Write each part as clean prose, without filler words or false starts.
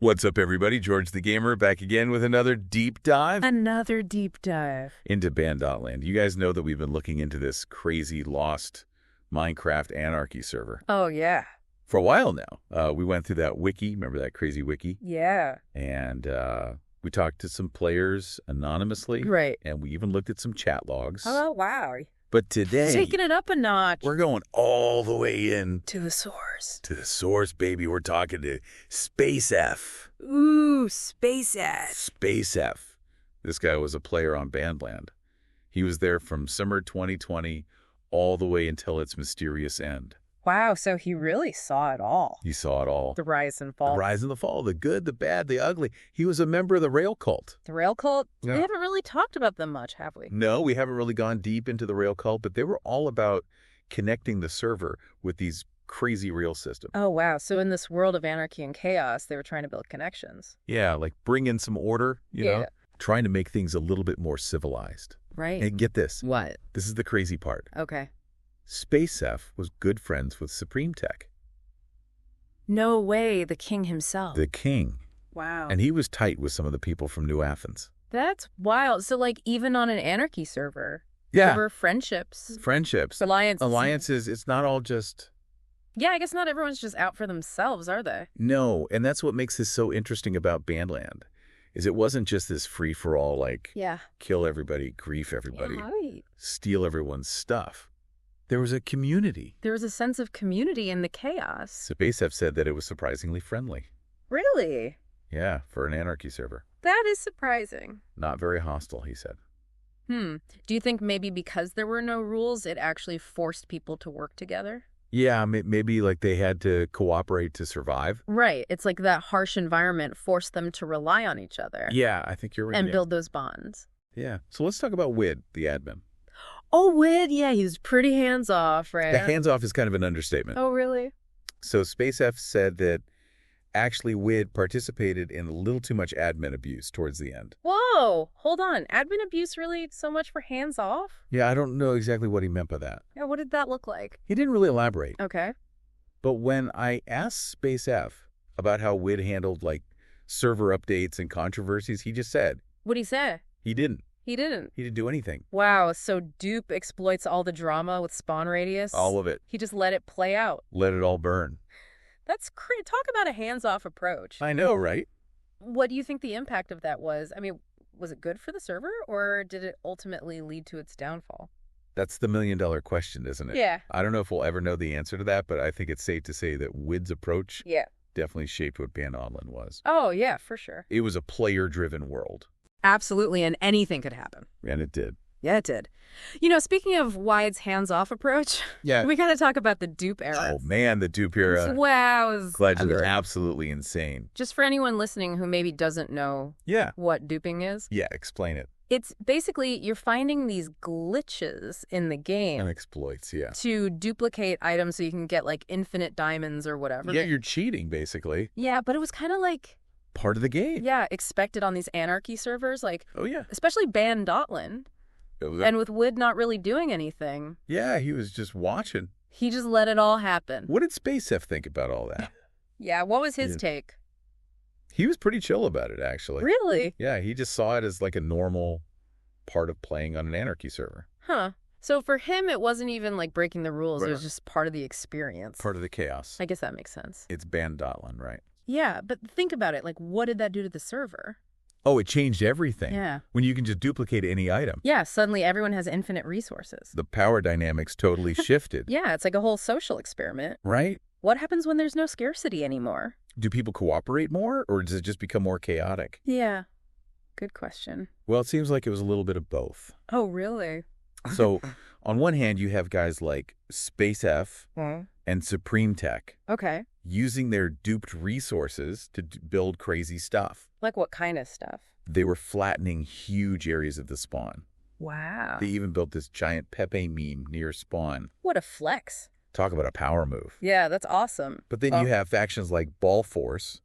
What's up, everybody? George the Gamer back again with another deep dive. Another deep dive. Into Ban.land. You guys know that we've been looking into this crazy lost Minecraft anarchy server. Oh, yeah. For a while now. We went through that wiki. Remember that crazy wiki? Yeah. And we talked to some players anonymously. Right. And we even looked at some chat logs. Oh, wow. But today, Taking it up a notch. we're going all the way in. To the source. To the source, baby. We're talking to SpaceF. Ooh, SpaceF. SpaceF. This guy was a player on Ban.land. He was there from summer 2020 all the way until its mysterious end. Wow, so he really saw it all. He saw it all. The rise and fall. The rise and the fall, the good, the bad, the ugly. He was a member of the Rail Cult. The Rail Cult? Yeah. We haven't really talked about them much, have we? No, we haven't really gone deep into the Rail Cult, but they were all about connecting the server with these crazy rail systems. Oh, wow. So in this world of anarchy and chaos, they were trying to build connections. Yeah, like bring in some order, you know, trying to make things a little bit more civilized. Right. And get this. What? This is the crazy part. Okay. SpaceF was good friends with Supreme Tech. No way, the king himself. The king. Wow. And he was tight with some of the people from New Athens. That's wild. So, like, even on an anarchy server, Yeah. there were friendships. Friendships. Alliances. Alliances, it's not all just... Yeah, I guess not everyone's just out for themselves, are they? No, and that's what makes this so interesting about Ban.land, is it wasn't just this free-for-all, like, Yeah. kill everybody, grief everybody, Right. steal everyone's stuff. There was a community. There was a sense of community in the chaos. SpaceF said that it was surprisingly friendly. Really? Yeah, for an anarchy server. That is surprising. Not very hostile, he said. Do you think maybe because there were no rules, it actually forced people to work together? Yeah, maybe like they had to cooperate to survive. Right. It's like that harsh environment forced them to rely on each other. Yeah, I think you're right. And build those bonds. Yeah. So let's talk about Wid, the admin. Oh, Wid, yeah, he was pretty hands-off, right? The hands-off is kind of an understatement. Oh, really? So SpaceF said that actually Wid participated in a little too much admin abuse towards the end. Whoa, hold on. Admin abuse really so much for hands-off? Yeah, I don't know exactly what he meant by that. Yeah, what did that look like? He didn't really elaborate. Okay. But when I asked SpaceF about how Wid handled, like, server updates and controversies, he just said... What'd he say? He didn't. He didn't? He didn't do anything. Wow, so Dupe exploits all the drama with spawn radius? All of it. He just let it play out. Let it all burn. That's talk about a hands-off approach. I know, right? What do you think the impact of that was? I mean, was it good for the server, or did it ultimately lead to its downfall? That's the million-dollar question, isn't it? Yeah. I don't know if we'll ever know the answer to that, but I think it's safe to say that Wid's approach definitely shaped what Ban.land was. Oh, yeah, for sure. It was a player-driven world. Absolutely, and anything could happen. And it did. Yeah, it did. You know, speaking of Wide's hands-off approach, we got to talk about the dupe era. Oh, man, the dupe era. Wow. Legend is absolutely insane. Just for anyone listening who maybe doesn't know what duping is. Yeah, explain it. It's basically you're finding these glitches in the game. And exploits, to duplicate items so you can get, like, infinite diamonds or whatever. Yeah, you're cheating, basically. Yeah, but it was kind of like... part of the game. Yeah, expected on these anarchy servers, like... Oh, yeah. Especially Ban.land. And with Wid not really doing anything. Yeah, he was just watching. He just let it all happen. What did SpaceF think about all that? Yeah, what was his take? He was pretty chill about it, actually. Really? Yeah, he just saw it as like a normal part of playing on an anarchy server. Huh. So for him, it wasn't even like breaking the rules. Right. It was just part of the experience. Part of the chaos. I guess that makes sense. It's Ban.land, right? Yeah, but think about it. Like, what did that do to the server? Oh, it changed everything. Yeah. When you can just duplicate any item. Yeah, suddenly everyone has infinite resources. The power dynamics totally shifted. Yeah, it's like a whole social experiment. Right? What happens when there's no scarcity anymore? Do people cooperate more, or does it just become more chaotic? Yeah. Good question. Well, it seems like it was a little bit of both. Oh, really? So, on one hand, you have guys like SpaceF and Supreme Tech. Okay. Using their duped resources to build crazy stuff. Like what kind of stuff? They were flattening huge areas of the spawn. Wow. They even built this giant Pepe meme near spawn. What a flex. Talk about a power move. Yeah, that's awesome. But then you have factions like Ball Force.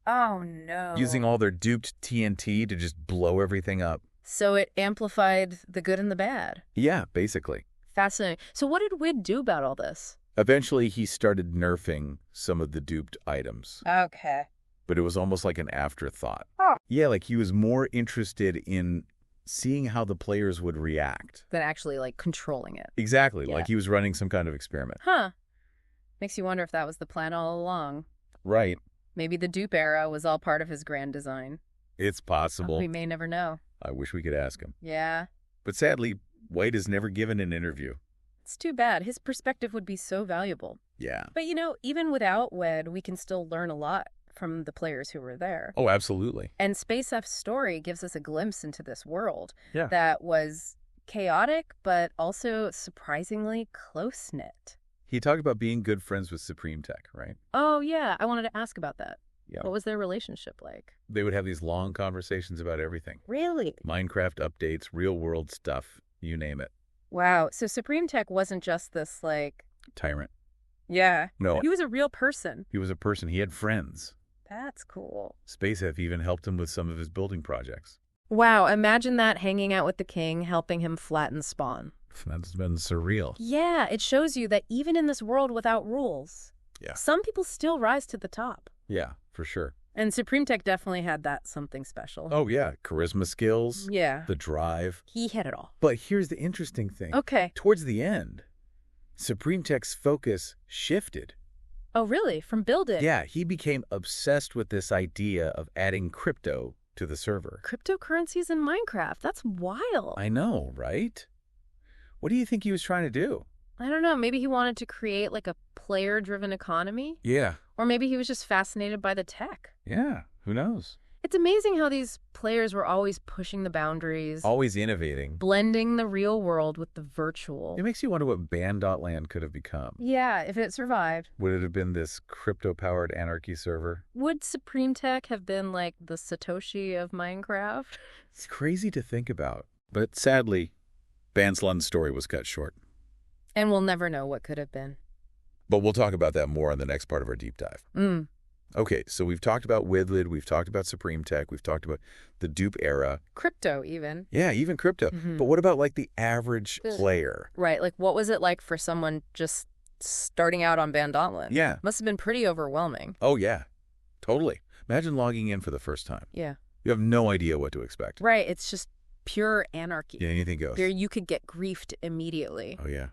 Oh, no. Using all their duped TNT to just blow everything up. So it amplified the good and the bad. Yeah, basically. Fascinating. So what did Wid do about all this? Eventually, he started nerfing some of the duped items. Okay. but it was almost like an afterthought. Oh. Yeah, like he was more interested in seeing how the players would react. Than actually, like, controlling it. Exactly, Yeah. like he was running some kind of experiment. Huh. Makes you wonder if that was the plan all along. Right. Maybe the dupe era was all part of his grand design. It's possible. We may never know. I wish we could ask him. Yeah. But sadly, White has never given an interview. It's too bad. His perspective would be so valuable. Yeah. But, you know, even without WED, we can still learn a lot from the players who were there. Oh, absolutely. And SpaceF's story gives us a glimpse into this world Yeah. that was chaotic, but also surprisingly close-knit. He talked about being good friends with Supreme Tech, right? Oh, yeah. I wanted to ask about that. Yeah. What was their relationship like? They would have these long conversations about everything. Really? Minecraft updates, real-world stuff, you name it. Wow. So Supreme Tech wasn't just this, like... Tyrant. Yeah. No. He was a real person. He was a person. He had friends. That's cool. SpaceF even helped him with some of his building projects. Wow. Imagine that, hanging out with the king, helping him flatten Spawn. That's been surreal. Yeah. It shows you that even in this world without rules, Yeah. some people still rise to the top. Yeah, for sure. And Supreme Tech definitely had that something special. Oh, yeah. Charisma skills, Yeah. the drive. He had it all. But here's the interesting thing. Okay. Towards the end, Supreme Tech's focus shifted. Oh, really? From building? Yeah, he became obsessed with this idea of adding crypto to the server. Cryptocurrencies in Minecraft. That's wild. I know, right? What do you think he was trying to do? I don't know. Maybe he wanted to create like a player-driven economy? Yeah. Or maybe he was just fascinated by the tech. Yeah, who knows? It's amazing how these players were always pushing the boundaries, Always innovating. blending the real world with the virtual. It makes you wonder what Ban.land could have become. Yeah, if it survived. Would it have been this crypto-powered anarchy server? Would Supreme Tech have been like the Satoshi of Minecraft? It's crazy to think about. But sadly, Ban.land's story was cut short. And we'll never know what could have been. But we'll talk about that more in the next part of our deep dive. Okay, so we've talked about Widlid, we've talked about Supreme Tech, we've talked about the dupe era. Crypto, even. Yeah, even crypto. But what about like the average player? Right, like what was it like for someone just starting out on Ban.land? Yeah. Must have been pretty overwhelming. Oh, yeah. Totally. Imagine logging in for the first time. Yeah. You have no idea what to expect. Right, it's just pure anarchy. Yeah, anything goes. There you could get griefed immediately. Oh, yeah.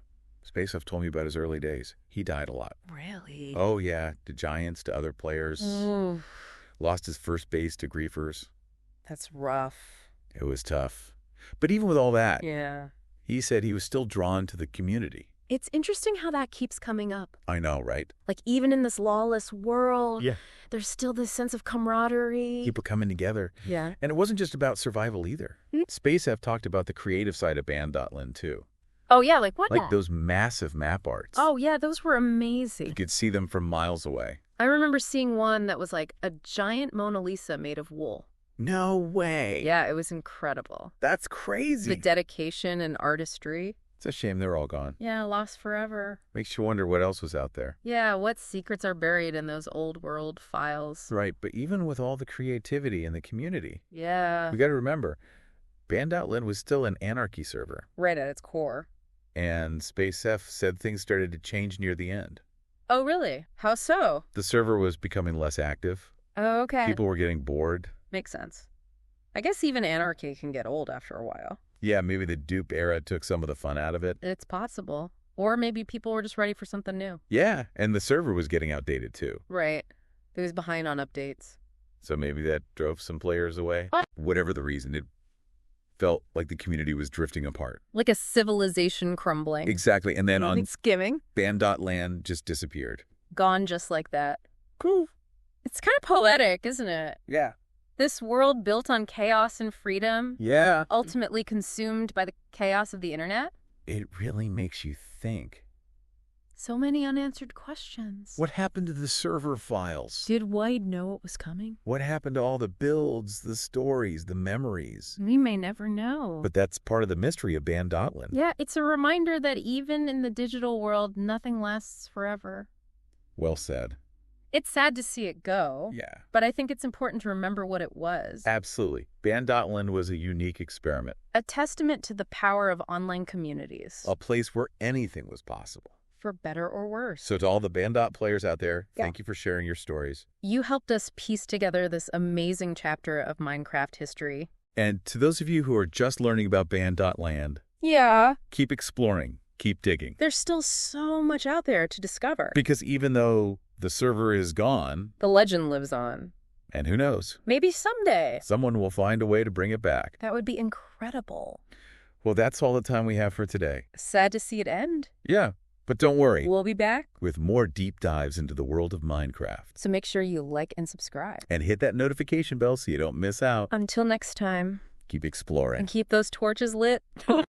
SpaceF told me about his early days. He died a lot. Really? Oh, yeah. To giants, to other players. Ooh, Lost his first base to griefers. that's rough. It was tough. But even with all that, Yeah. he said he was still drawn to the community. It's interesting how that keeps coming up. I know, right? Like, even in this lawless world, Yeah. there's still this sense of camaraderie. People coming together. Yeah. And it wasn't just about survival either. SpaceF talked about the creative side of Ban.land too. Oh, yeah, like what? Like those massive map arts. Oh, yeah, those were amazing. You could see them from miles away. I remember seeing one that was like a giant Mona Lisa made of wool. No way. Yeah, it was incredible. That's crazy. The dedication and artistry. It's a shame they're all gone. Yeah, lost forever. Makes you wonder what else was out there. Yeah, what secrets are buried in those old world files? Right, but even with all the creativity in the community, Yeah. we got to remember, Ban.land was still an anarchy server. Right at its core. And SpaceF said things started to change near the end. Oh, really? How so? The server was becoming less active. Oh, okay. People were getting bored. Makes sense. I guess even anarchy can get old after a while. Yeah, maybe the dupe era took some of the fun out of it. It's possible. Or maybe people were just ready for something new. Yeah, and the server was getting outdated too. Right. It was behind on updates. So maybe that drove some players away. What? Whatever the reason, it felt like the community was drifting apart. Like a civilization crumbling. Exactly, and then on skimming. Ban.land just disappeared. Gone just like that. Cool. It's kind of poetic, isn't it? Yeah. This world built on chaos and freedom, Yeah. ultimately consumed by the chaos of the internet. It really makes you think. So many unanswered questions. What happened to the server files? Did White know it was coming? What happened to all the builds, the stories, the memories? We may never know. But that's part of the mystery of Ban.land. Yeah, it's a reminder that even in the digital world, nothing lasts forever. Well said. It's sad to see it go. Yeah. But I think it's important to remember what it was. Absolutely. Ban.land was a unique experiment. A testament to the power of online communities. A place where anything was possible. for better or worse. So to all the Ban.land players out there, Yeah. thank you for sharing your stories. You helped us piece together this amazing chapter of Minecraft history. And to those of you who are just learning about Ban.land, Yeah. keep exploring, keep digging. There's still so much out there to discover. Because even though the server is gone, The legend lives on. and who knows, Maybe someday. someone will find a way to bring it back. That would be incredible. Well, that's all the time we have for today. Sad to see it end. Yeah, but don't worry, We'll be back. with more deep dives into the world of Minecraft. So make sure you like and subscribe. And hit that notification bell so you don't miss out. Until next time. Keep exploring. And keep those torches lit.